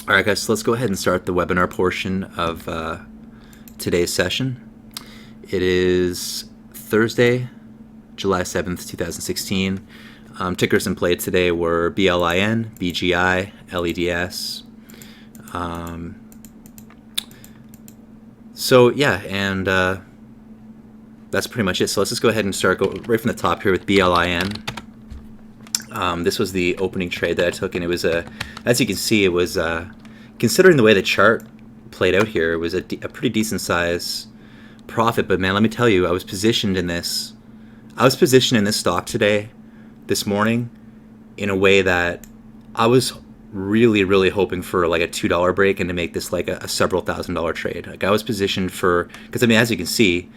All right, guys, so let's go ahead and start the webinar portion of today's session. It is Thursday, July 7th, 2016. Tickers in play today were BLIN, BGI, LEDS. That's pretty much it. So let's just go ahead and start right from the top here with BLIN. This was the opening trade that I took, and it was as you can see, it was considering the way the chart played out here, it was a pretty decent size profit. But man, let me tell you, I was positioned in this stock today, this morning, in a way that I was really hoping for like a $2 break and to make this like a several $1,000 trade. Like I was positioned for, because I mean, as you can see,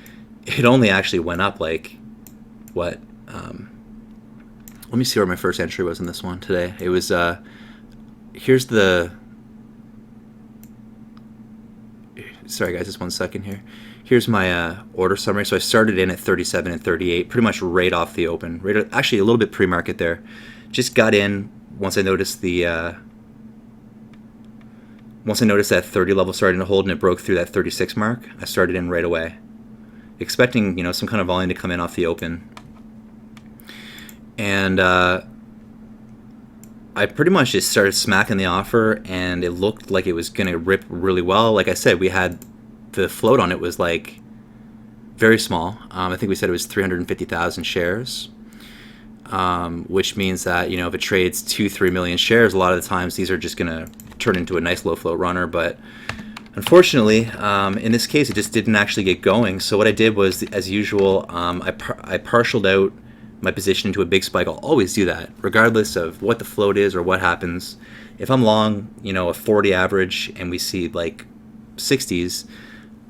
it only actually went up like what? Let me see where my first entry was in this one today. It was sorry guys, just 1 second here. Here's my order summary. So I started in at 37 and 38, pretty much right off the open. Actually, a little bit pre-market there. Just got in once I noticed that 30 level starting to hold and it broke through that 36 mark. I started in right away, expecting some kind of volume to come in off the open. And I pretty much just started smacking the offer, and it looked like it was going to rip really well. Like I said, we had the float on it was like very small. I think we said it was 350,000 shares, which means that if it trades 2-3 million shares, a lot of the times these are just going to turn into a nice low float runner. But unfortunately, in this case, it just didn't actually get going. So what I did was, as usual, I partialed out my position into a big spike. I'll always do that, regardless of what the float is or what happens. If I'm long, a 40 average, and we see like 60s,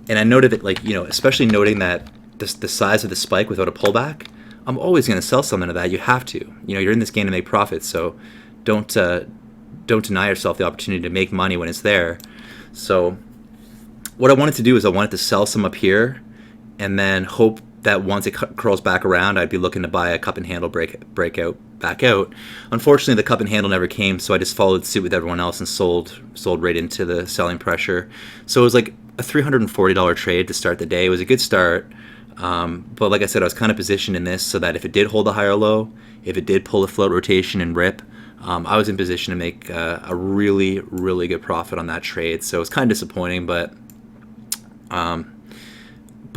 and I noted that, especially noting that the size of the spike without a pullback, I'm always going to sell something of that. You have to. You're in this game to make profits, so don't deny yourself the opportunity to make money when it's there. So what I wanted to do is I wanted to sell some up here, and then hope that once it curls back around, I'd be looking to buy a cup and handle breakout back out. Unfortunately, the cup and handle never came, so I just followed suit with everyone else and sold right into the selling pressure. So it was like a $340 trade to start the day. It was a good start, but like I said, I was kind of positioned in this so that if it did hold a higher low, if it did pull a float rotation and rip, I was in position to make a really good profit on that trade. So it was kind of disappointing, but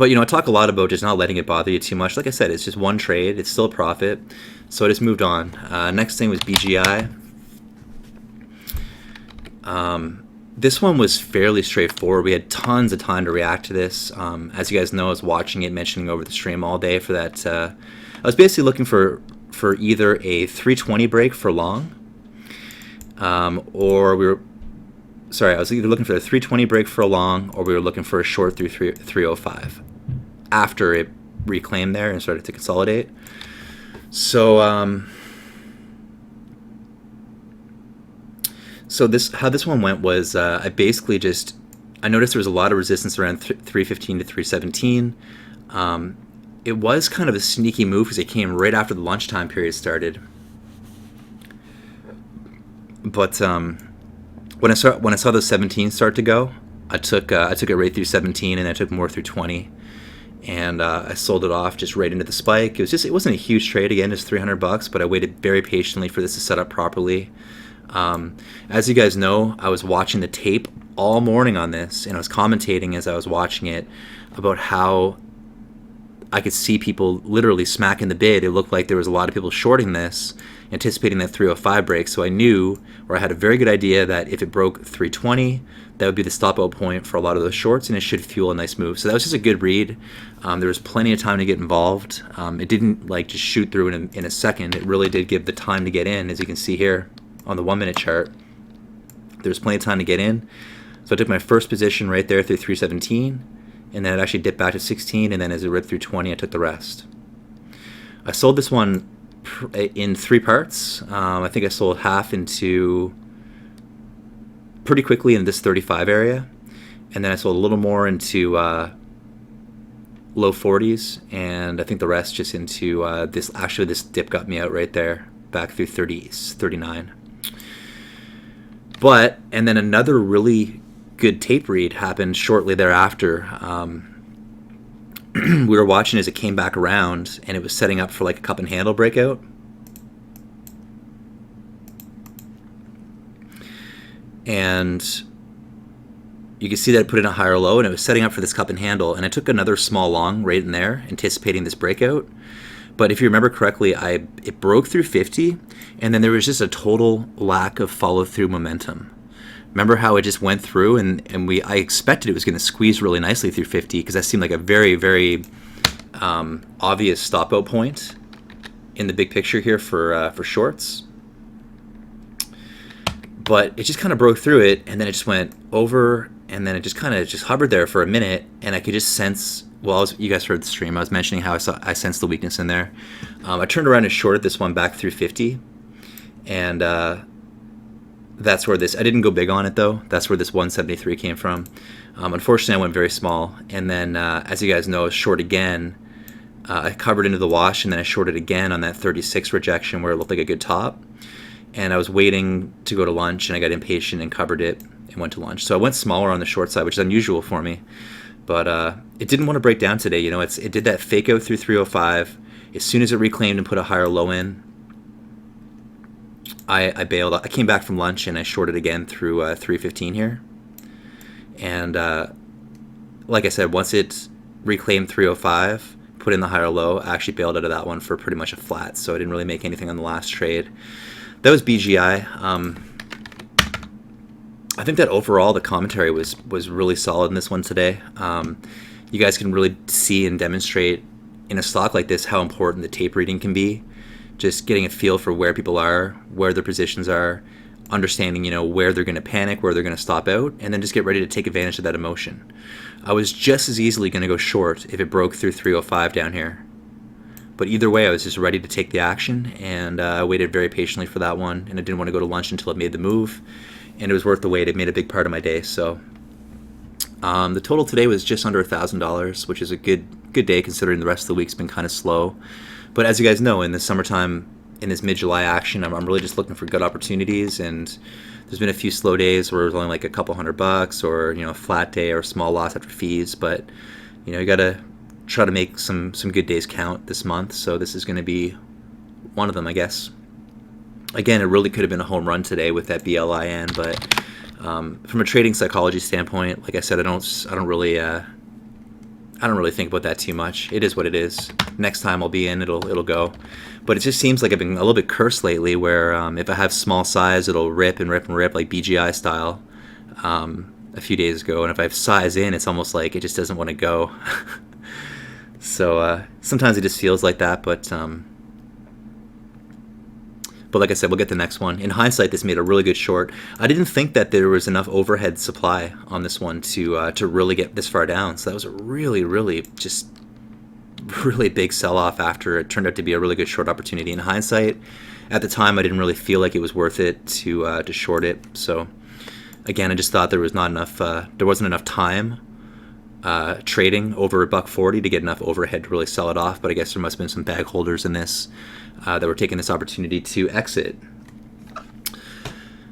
I talk a lot about just not letting it bother you too much. Like I said, it's just one trade. It's still a profit. So I just moved on. Next thing was BGI. This one was fairly straightforward. We had tons of time to react to this. As you guys know, I was watching it, mentioning over the stream all day for that. I was basically looking for either a 320 break for long, I was either looking for the 320 break for a long, or we were looking for a short through 305 after it reclaimed there and started to consolidate. So how this one went was I basically I noticed there was a lot of resistance around 315 to 317. It was kind of a sneaky move because it came right after the lunchtime period started. But when I saw the 17 start to go, I took it right through 17, and I took more through 20, and I sold it off just right into the spike. It wasn't a huge trade, again, just $300, but I waited very patiently for this to set up properly. As you guys know, I was watching the tape all morning on this, and I was commentating as I was watching it about how I could see people literally smacking the bid. It looked like there was a lot of people shorting this, anticipating that 305 break. So I knew, or I had a very good idea, that if it broke 320, that would be the stop out point for a lot of those shorts, and it should fuel a nice move. So that was just a good read. There was plenty of time to get involved. It didn't just shoot through in a second. It really did give the time to get in, as you can see here on the 1 minute chart. There was plenty of time to get in. So I took my first position right there through 317, and then it actually dipped back to 16, and then as it ripped through 20, I took the rest. I sold this one in 3 parts. I think I sold half into pretty quickly in this 35 area, and then I sold a little more into low 40s, and I think the rest just into this dip got me out right there, back through 30s, 39. And then another really good tape read happened shortly thereafter. We were watching as it came back around, and it was setting up for like a cup and handle breakout. And you can see that it put in a higher low, and it was setting up for this cup and handle, and I took another small long right in there, anticipating this breakout. But if you remember correctly, it broke through 50, and then there was just a total lack of follow-through momentum. Remember how it just went through, and I expected it was going to squeeze really nicely through 50, because that seemed like a very, very obvious stop-out point in the big picture here for shorts. But it just kind of broke through it, and then it just went over, and then it just kind of just hovered there for a minute, and I could just sense, well, you guys heard the stream, I was mentioning how I sensed the weakness in there. I turned around and shorted this one back through 50, and that's where I didn't go big on it though, that's where this 173 came from. Unfortunately, I went very small, and then as you guys know, short again, I covered into the wash, and then I shorted again on that 36 rejection where it looked like a good top. And I was waiting to go to lunch, and I got impatient and covered it and went to lunch. So I went smaller on the short side, which is unusual for me. But it didn't want to break down today. You know, it did that fake out through 305. As soon as it reclaimed and put a higher low in, I bailed. I came back from lunch, and I shorted again through 315 here. And like I said, once it reclaimed 305, put in the higher low, I actually bailed out of that one for pretty much a flat. So I didn't really make anything on the last trade. That was BGI. I think that overall the commentary was really solid in this one today. You guys can really see and demonstrate in a stock like this how important the tape reading can be. Just getting a feel for where people are, where their positions are, understanding, you know, where they're going to panic, where they're going to stop out, and then just get ready to take advantage of that emotion. I was just as easily going to go short if it broke through 305 down here. But either way, I was just ready to take the action, and I waited very patiently for that one, and I didn't want to go to lunch until it made the move, and it was worth the wait. It made a big part of my day. So the total today was just under $1,000, which is a good day considering the rest of the week's been kind of slow. But as you guys know, in the summertime, in this mid-July action, I'm really just looking for good opportunities, and there's been a few slow days where it was only like a couple $100, or a flat day or a small loss after fees. But you got to try to make some good days count this month, so this is going to be one of them, I guess. Again, it really could have been a home run today with that BLIN, but from a trading psychology standpoint, like I said, I don't really think about that too much. It is what it is. Next time I'll be in, it'll go. But it just seems like I've been a little bit cursed lately, where if I have small size, it'll rip and rip and rip like BGI style a few days ago, and if I have size in, it's almost like it just doesn't want to go. So sometimes it just feels like that, but like I said, we'll get the next one. In hindsight, this made a really good short. I didn't think that there was enough overhead supply on this one to really get this far down. So that was a really, really big sell-off after it turned out to be a really good short opportunity. In hindsight, at the time, I didn't really feel like it was worth it to short it. So again, I just thought there wasn't enough time trading over $1.40 to get enough overhead to really sell it off. But I guess there must have been some bag holders in this that were taking this opportunity to exit.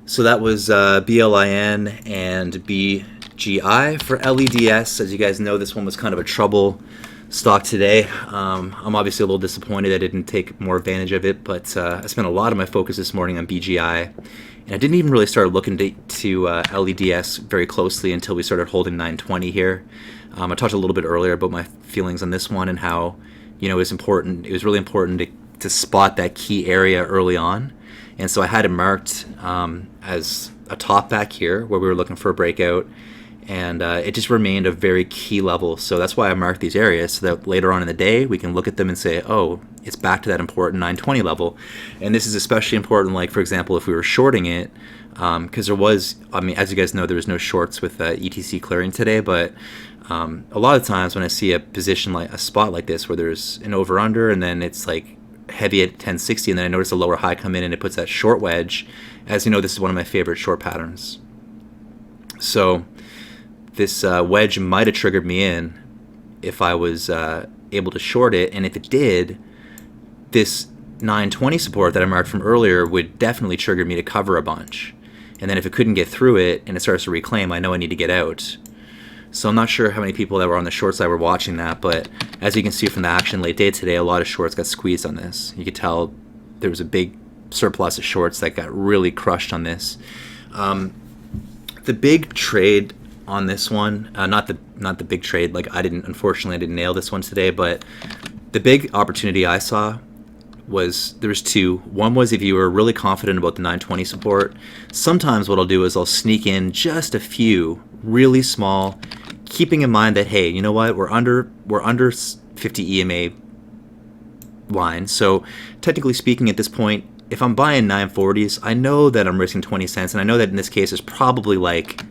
So that was BLIN and BGI. For LEDS, as you guys know, this one was kind of a trouble stock today. I'm obviously a little disappointed I didn't take more advantage of it, but I spent a lot of my focus this morning on BGI, and I didn't even really start looking to LEDS very closely until we started holding 920 here. I talked a little bit earlier about my feelings on this one and how, it was important. It was really important to spot that key area early on, and so I had it marked as a top back here where we were looking for a breakout, and it just remained a very key level. So that's why I marked these areas, so that later on in the day we can look at them and say, oh, it's back to that important 920 level. And this is especially important, like for example, if we were shorting it, because there was, as you guys know, there was no shorts with ETC clearing today, but a lot of times when I see a position like a spot like this where there's an over under and then it's like heavy at 1060, and then I notice a lower high come in and it puts that short wedge. As you know, this is one of my favorite short patterns. So this wedge might have triggered me in if I was able to short it, and if it did, this 920 support that I marked from earlier would definitely trigger me to cover a bunch. And then if it couldn't get through it and it starts to reclaim, I know I need to get out. So I'm not sure how many people that were on the short side were watching that, but as you can see from the action late day today, a lot of shorts got squeezed on this. You could tell there was a big surplus of shorts that got really crushed on this. The big trade on this one, not the big trade, like unfortunately I didn't nail this one today, but the big opportunity I saw was, there was two. One was if you were really confident about the 920 support, sometimes what I'll do is I'll sneak in just a few really small, keeping in mind that, hey, you know what, we're under 50 EMA line, so technically speaking at this point, if I'm buying 940s, I know that I'm risking 20 cents, and I know that in this case there's probably like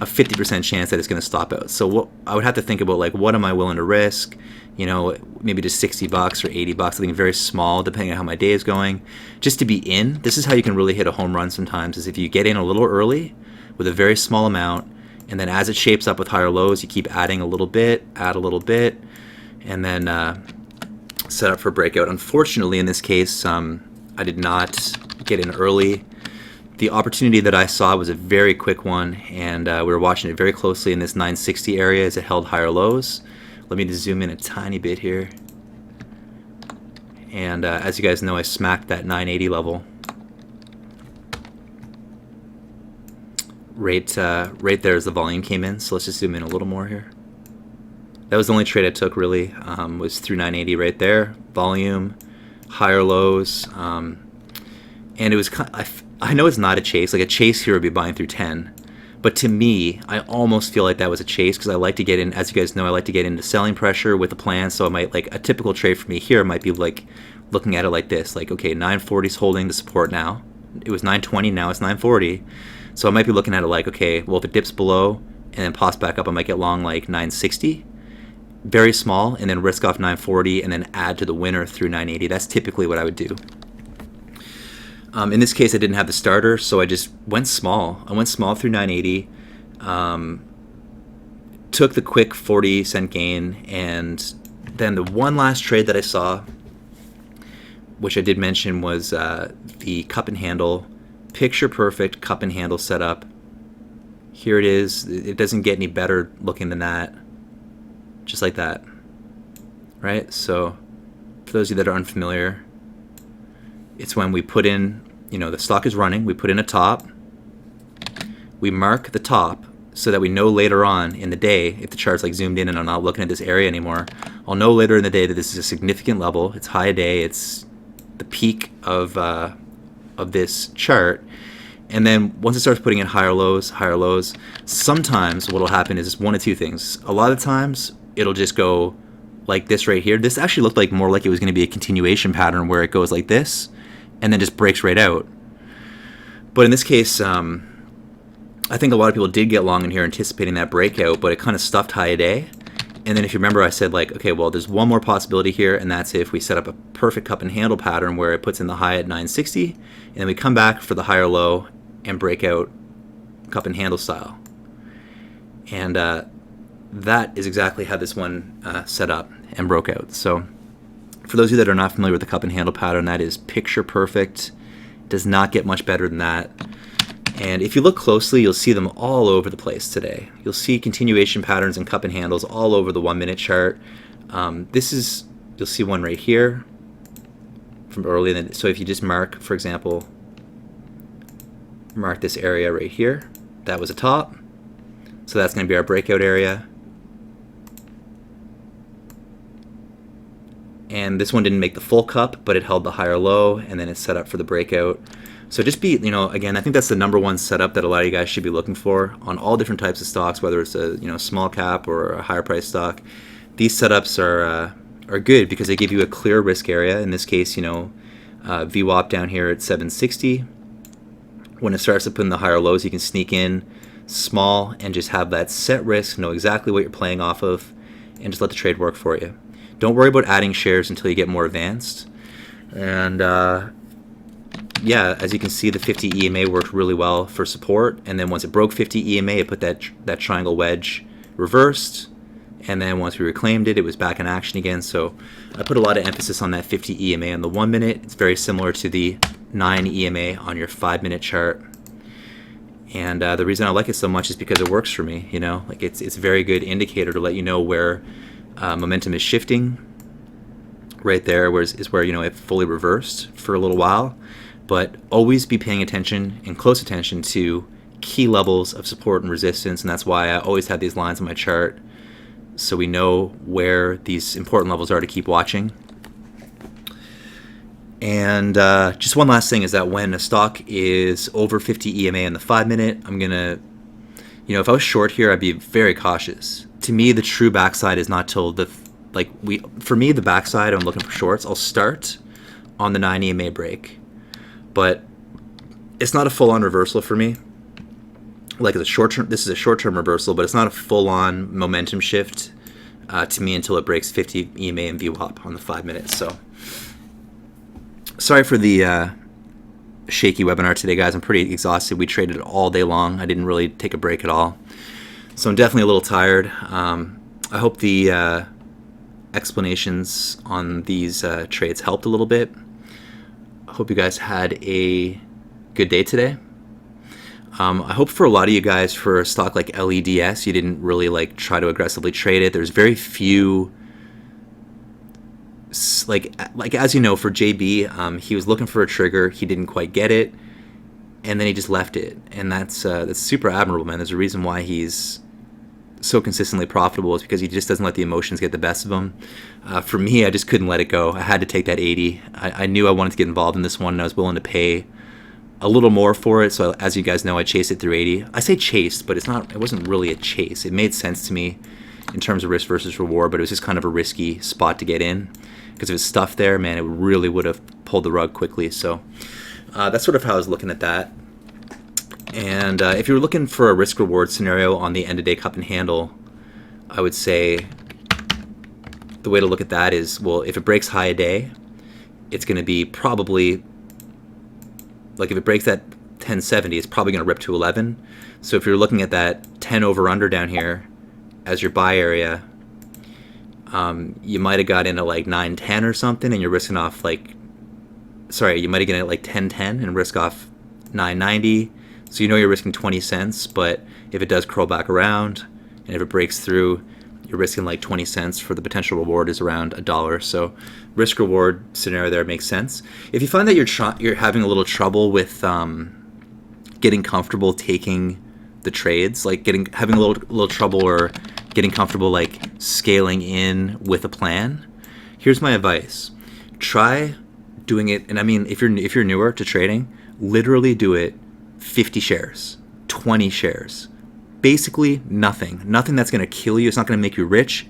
a 50% chance that it's going to stop out. So what I would have to think about, like, what am I willing to risk? You know, maybe just $60 or $80, something very small, depending on how my day is going, just to be in. This is how you can really hit a home run sometimes, is if you get in a little early with a very small amount, and then as it shapes up with higher lows, you keep adding a little bit, add a little bit, and then set up for breakout. Unfortunately, in this case, I did not get in early. The opportunity that I saw was a very quick one, and we were watching it very closely in this 960 area as it held higher lows. Let me just zoom in a tiny bit here. And as you guys know, I smacked that 980 level. Right there as the volume came in, so let's just zoom in a little more here. That was the only trade I took, really, was through 980 right there. Volume, higher lows, and it was I know it's not a chase. Like, a chase here would be buying through 10, but to me, I almost feel like that was a chase, because I like to get in, as you guys know, I like to get into selling pressure with a plan. So I might, like, a typical trade for me here might be like looking at it like this, like, okay, 940 is holding the support now. It was 920, now it's 940. So I might be looking at it like, okay, well, if it dips below and then pops back up, I might get long like 960. Very small, and then risk off 940 and then add to the winner through 980. That's typically what I would do. In this case, I didn't have the starter, so I just went small. I went small through 980, took the quick 40-cent gain, and then the one last trade that I saw, which I did mention, was the cup and handle, picture perfect cup and handle setup. Here it is. It doesn't get any better looking than that. Just like that, right? So for those of you that are unfamiliar, it's when we put in, you know, the stock is running, we put in a top, we mark the top so that we know later on in the day, if the chart's like zoomed in and I'm not looking at this area anymore, I'll know later in the day that this is a significant level. It's high day, it's the peak of this chart. And then once it starts putting in higher lows, sometimes what will happen is one of two things. A lot of times it'll just go like this right here. This actually looked like more like it was going to be a continuation pattern where it goes like this and then just breaks right out. But in this case, I think a lot of people did get long in here anticipating that breakout, but it kind of stuffed high day. And then if you remember, I said, like, okay, well, there's one more possibility here, and that's if we set up a perfect cup and handle pattern where it puts in the high at 960, and then we come back for the higher low and break out cup and handle style. And that is exactly how this one set up and broke out. So for those of you that are not familiar with the cup and handle pattern, that is picture perfect. Does not get much better than that. And if you look closely, you'll see them all over the place today. You'll see continuation patterns and cup and handles all over the 1 minute chart. You'll see one right here from early. So if you just mark, for example, mark this area right here, that was a top. So that's going to be our breakout area. And this one didn't make the full cup, but it held the higher low, and then it's set up for the breakout. So just be, again, I think that's the number one setup that a lot of you guys should be looking for on all different types of stocks, whether it's a small cap or a higher price stock. These setups are good because they give you a clear risk area. In this case, VWAP down here at 760. When it starts to put in the higher lows, you can sneak in small and just have that set risk, know exactly what you're playing off of, and just let the trade work for you. Don't worry about adding shares until you get more advanced. And yeah, as you can see, the 50 EMA worked really well for support, and then once it broke 50 EMA, it put that triangle wedge reversed, and then once we reclaimed it, it was back in action again. So I put a lot of emphasis on that 50 EMA on the 1 minute. It's very similar to the 9 EMA on your 5 minute chart. And the reason I like it so much is because it works for me. You know, like it's a very good indicator to let you know where momentum is shifting. Right there is where, you know, it fully reversed for a little while. But always be paying attention and close attention to key levels of support and resistance, and that's why I always have these lines on my chart, so we know where these important levels are to keep watching. And just one last thing is that when a stock is over 50 EMA in the 5-minute, I'm gonna, you know, if I was short here, I'd be very cautious. To me, the true backside is not till for me, the backside, I'm looking for shorts. I'll start on the 9 EMA break, but it's not a full-on reversal for me. Like this is a short-term reversal, but it's not a full-on momentum shift to me until it breaks 50 EMA and VWAP on the 5-minute. So sorry for the shaky webinar today, guys. I'm pretty exhausted. We traded all day long. I didn't really take a break at all, so I'm definitely a little tired. I hope the explanations on these trades helped a little bit. I hope you guys had a good day today. I hope for a lot of you guys, for a stock like LEDS, you didn't really like try to aggressively trade it. There's very few, like as you know, for JB, he was looking for a trigger, he didn't quite get it, and then he just left it, and that's super admirable, man. There's a reason why he's so consistently profitable, is because he just doesn't let the emotions get the best of him. For me, I just couldn't let it go. I had to take that 80. I knew I wanted to get involved in this one, and I was willing to pay a little more for it. So as you guys know, I chased it through 80. I say chased, but it wasn't really a chase. It made sense to me in terms of risk versus reward, but it was just kind of a risky spot to get in, because if it's stuff there, man, it really would have pulled the rug quickly. So that's sort of how I was looking at that. And if you were looking for a risk reward scenario on the end of day cup and handle, I would say the way to look at that is, well, if it breaks high a day, it's going to be probably, like if it breaks that 1070, it's probably going to rip to 11. So if you're looking at that 10 over under down here as your buy area, you might have got in at like 910 or something, and you're risking off like, sorry, you might have gotten at like 1010 and risk off 990. So you know you're risking 20 cents, but if it does curl back around and if it breaks through, you're risking like 20 cents for the potential reward is around $1. So risk reward scenario there makes sense. If you find that you're having a little trouble with getting comfortable taking the trades, like having a little trouble or getting comfortable like scaling in with a plan, here's my advice. Try doing it, and I mean if you're newer to trading, literally do it 50 shares, 20 shares. Basically nothing that's going to kill you. It's not going to make you rich,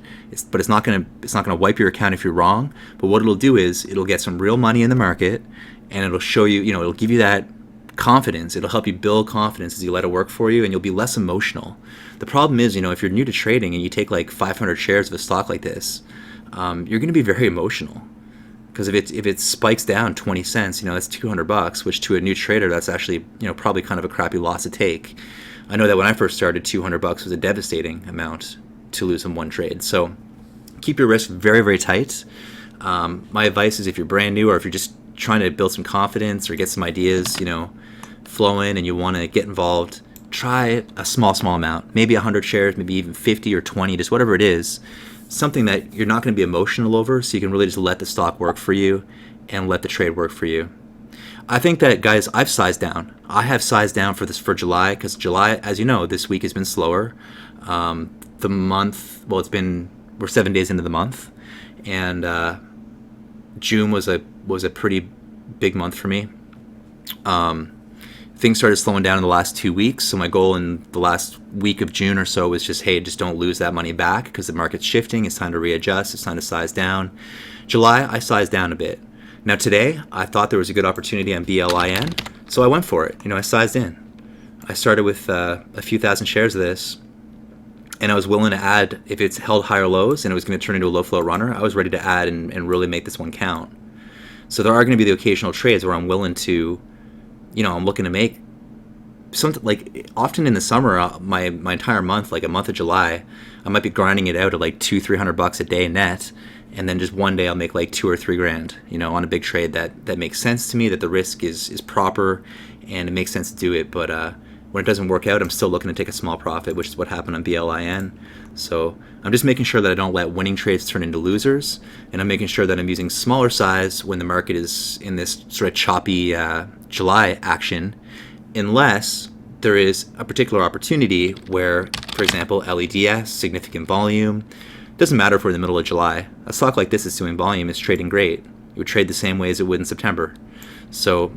but it's not going to wipe your account if you're wrong. But what it'll do is it'll get some real money in the market, and it'll show you, it'll give you that confidence. It'll help you build confidence as you let it work for you, and you'll be less emotional. The problem is, if you're new to trading and you take like 500 shares of a stock like this, you're going to be very emotional. Because if it spikes down 20 cents, that's $200, which to a new trader, that's actually, probably kind of a crappy loss to take. I know that when I first started, $200 was a devastating amount to lose in one trade. So keep your risk very, very tight. My advice is, if you're brand new or if you're just trying to build some confidence or get some ideas, flowing, and you want to get involved, try a small amount, maybe 100 shares, maybe even 50 or 20, just whatever it is. Something that you're not going to be emotional over, so you can really just let the stock work for you and let the trade work for you. I think that, guys, I've sized down. I have sized down for July, because July, as you know, this week has been slower. The month, well, we're 7 days into the month, and June was a pretty big month for me. Things started slowing down in the last 2 weeks, so my goal in the last week of June or so was just, hey, just don't lose that money back, because the market's shifting. It's time to readjust. It's time to size down. July, I sized down a bit. Now today, I thought there was a good opportunity on BLIN, so I went for it. I sized in. I started with a few thousand shares of this, and I was willing to add, if it's held higher lows and it was going to turn into a low flow runner, I was ready to add and really make this one count. So there are going to be the occasional trades where I'm willing to, I'm looking to make something. Like often in the summer, my entire month, like a month of July, I might be grinding it out at like $200-300 a day net, and then just one day I'll make like $2 or $3 grand, on a big trade that makes sense to me, that the risk is proper and it makes sense to do it. But When it doesn't work out, I'm still looking to take a small profit, which is what happened on BLIN. So I'm just making sure that I don't let winning trades turn into losers, and I'm making sure that I'm using smaller size when the market is in this sort of choppy July action, unless there is a particular opportunity where, for example, LEDS, significant volume. Doesn't matter if we're in the middle of July. A stock like this is doing volume, is trading great. It would trade the same way as it would in September. So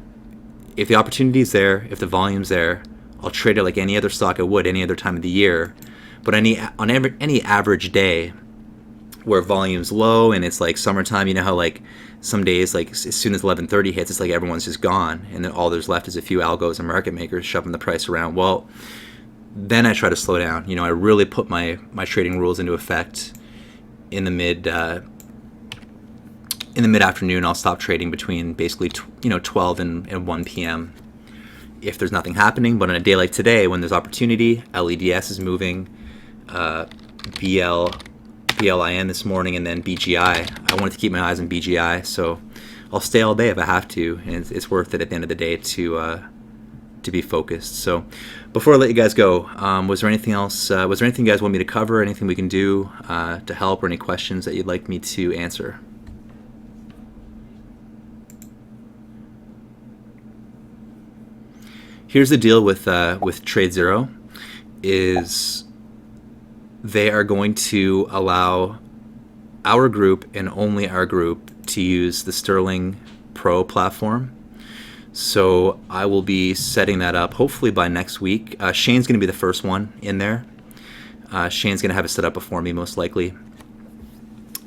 if the opportunity is there, if the volume's there, I'll trade it like any other stock I would any other time of the year. But on any average day where volume's low and it's like summertime, you know how like some days, like as soon as 11:30 hits, it's like everyone's just gone, and then all there's left is a few algos and market makers shoving the price around. Well, then I try to slow down. You know, I really put my trading rules into effect in the mid afternoon. I'll stop trading between basically 12 and 1 p.m. if there's nothing happening. But on a day like today, when there's opportunity, LEDS is moving, BLIN this morning, and then BGI. I wanted to keep my eyes on BGI, so I'll stay all day if I have to, and it's worth it at the end of the day to be focused. So before I let you guys go, was there anything else? Was there anything you guys want me to cover? Anything we can do to help, or any questions that you'd like me to answer? Here's the deal with TradeZero, is they are going to allow our group and only our group to use the Sterling Pro platform. So I will be setting that up hopefully by next week. Shane's going to be the first one in there. Shane's going to have it set up before me most likely,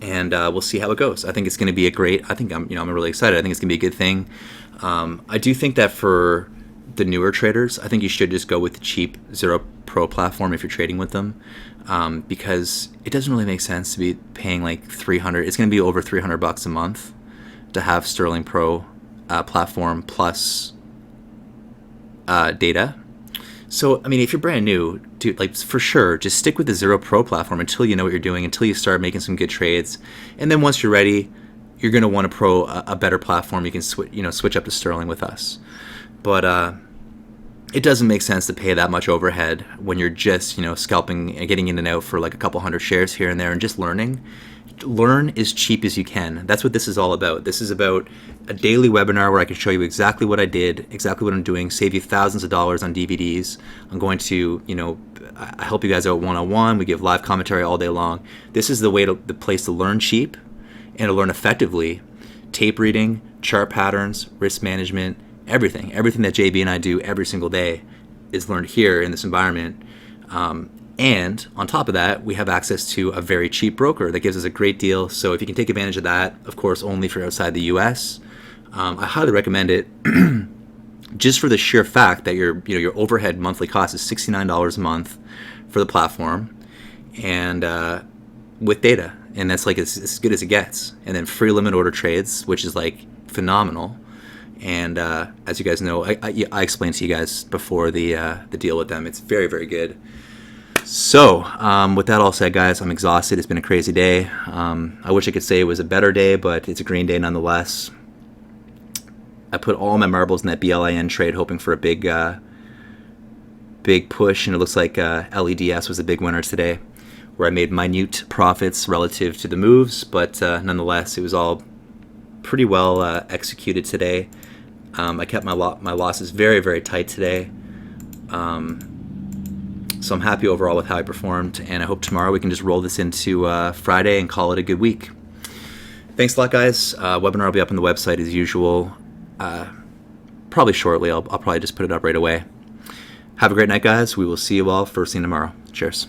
and we'll see how it goes. I think it's going to be a great. I think I'm really excited. I think it's going to be a good thing. I do think that for the newer traders, I think you should just go with the cheap Zero Pro platform if you're trading with them, because it doesn't really make sense to be paying like $300. It's going to be over $300 a month to have Sterling Pro platform plus data. So I mean, if you're brand new, dude, like for sure, just stick with the Zero Pro platform until you know what you're doing, until you start making some good trades, and then once you're ready, you're going to want a better platform. You can switch up to Sterling with us. But it doesn't make sense to pay that much overhead when you're just scalping and getting in and out for like a couple hundred shares here and there and just learning. Learn as cheap as you can. That's what this is all about. This is about a daily webinar where I can show you exactly what I did, exactly what I'm doing, save you thousands of dollars on DVDs. I'm going to, I help you guys out one-on-one. We give live commentary all day long. This is the place to learn cheap and to learn effectively. Tape reading, chart patterns, risk management, everything that JB and I do every single day is learned here in this environment. And on top of that, we have access to a very cheap broker that gives us a great deal. So if you can take advantage of that, of course, only if you're outside the US, I highly recommend it. Just for the sheer fact that your overhead monthly cost is $69 a month for the platform, and with data, and that's like as good as it gets. And then free limit order trades, which is like phenomenal. And as you guys know, I explained to you guys before the deal with them. It's very, very good. So with that all said, guys, I'm exhausted. It's been a crazy day. I wish I could say it was a better day, but it's a green day nonetheless. I put all my marbles in that BLIN trade, hoping for a big push, and it looks like LEDS was a big winner today, where I made minute profits relative to the moves, but nonetheless, it was all pretty well executed today. I kept my losses very, very tight today. So I'm happy overall with how I performed, and I hope tomorrow we can just roll this into Friday and call it a good week. Thanks a lot, guys. Webinar will be up on the website as usual. Probably shortly. I'll probably just put it up right away. Have a great night, guys. We will see you all first thing tomorrow. Cheers.